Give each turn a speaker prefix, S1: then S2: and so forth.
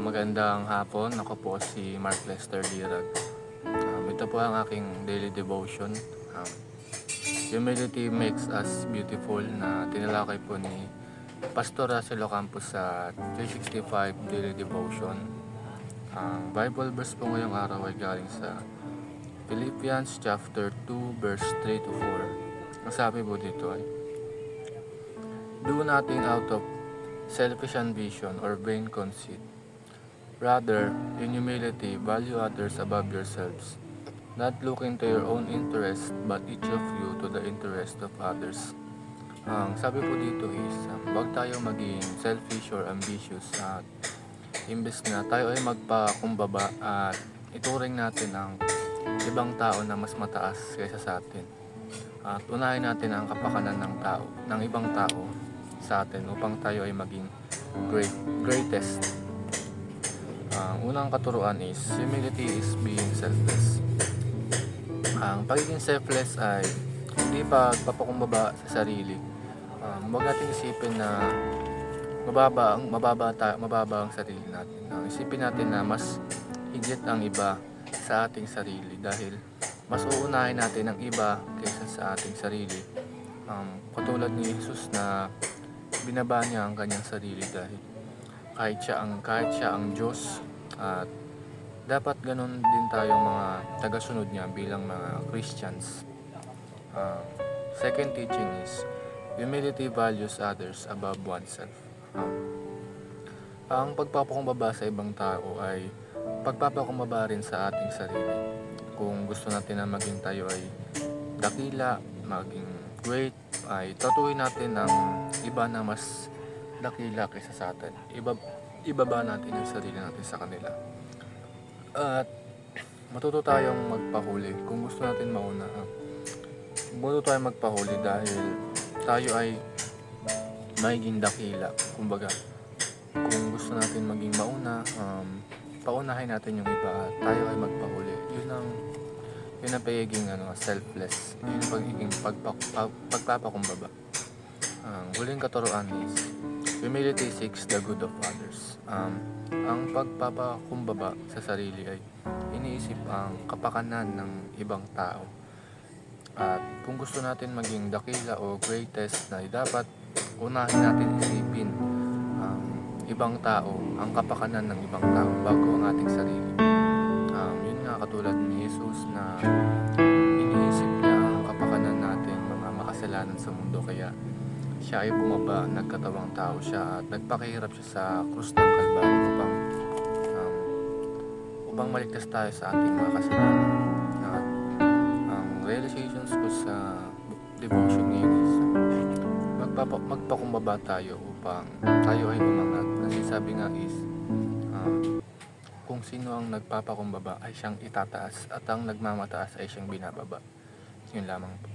S1: Magandang hapon. Ako po si Mark Lester Dirag. Ito po ang aking daily devotion. Humility makes us beautiful na tinalakay po ni Pastor Russell Ocampo sa 365 daily devotion. Ang Bible verse po ngayong araw ay galing sa Philippians chapter 2 verse 3 to 4. Ang sabi po dito ay, "Do nothing out of selfish ambition or vain conceit. Rather, in humility, value others above yourselves, not looking to your own interest, but each of you to the interest of others." Ang sabi po dito is, huwag tayo maging selfish or ambitious at imbes na tayo ay magpakumbaba at ituring natin ang ibang tao na mas mataas kaysa sa atin. At unahin natin ang kapakanan ng ibang tao sa atin upang tayo ay maging greatest. Ang unang katuruan is, humility is being selfless. Ang pagiging selfless ay hindi pagpapakumbaba sa sarili. Huwag natin isipin na mababa ang sarili natin. Isipin natin na mas higit ang iba sa ating sarili dahil mas uunahin natin ang iba kaysa sa ating sarili. Katulad ni Jesus na binaba niya ang kanyang sarili dahil kahit siya ang Diyos, at dapat ganun din tayong mga tagasunod niya bilang mga Christians. Second teaching is, humility values others above oneself. Ang pagpapakumbaba sa ibang tao ay pagpapakumbaba rin sa ating sarili. Kung gusto natin na maging tayo ay dakila, maging great, ay tatuhin natin ang iba na mas dakila kaysa sa atin. Ibaba natin yung sarili natin sa kanila. At matuto tayong magpahuli kung gusto natin mauna. Matuto tayong magpahuli dahil tayo ay magiging dakila. Kumbaga, kung gusto natin maging mauna, paunahin natin yung iba at tayo ay magpahuli. Yun ang pagiging selfless. Yun ang pagiging pagpapakumbaba. Ang huling katuruan is, humility seeks the good of others. Ang pagpapakumbaba sa sarili ay iniisip ang kapakanan ng ibang tao. At kung gusto natin maging dakila o greatest, na dapat unahin natin isipin ang ibang tao, ang kapakanan ng ibang tao bago ang ating sarili. Yun nga, katulad ni Jesus na iniisip niya ang kapakanan natin, mga makasalanan sa mundo, kaya siya ay bumaba, nagkatawang tao siya at nagpakahirap siya sa krus ng Kalbaryo upang maligtas tayo sa ating mga kasalanan. At ang realizations ko sa devotion ngayon is, magpakumbaba tayo upang tayo ay umangat. Kasi sabi nga is, kung sino ang nagpapakumbaba ay siyang itataas at ang nagmamataas ay siyang binababa. Yun lamang po.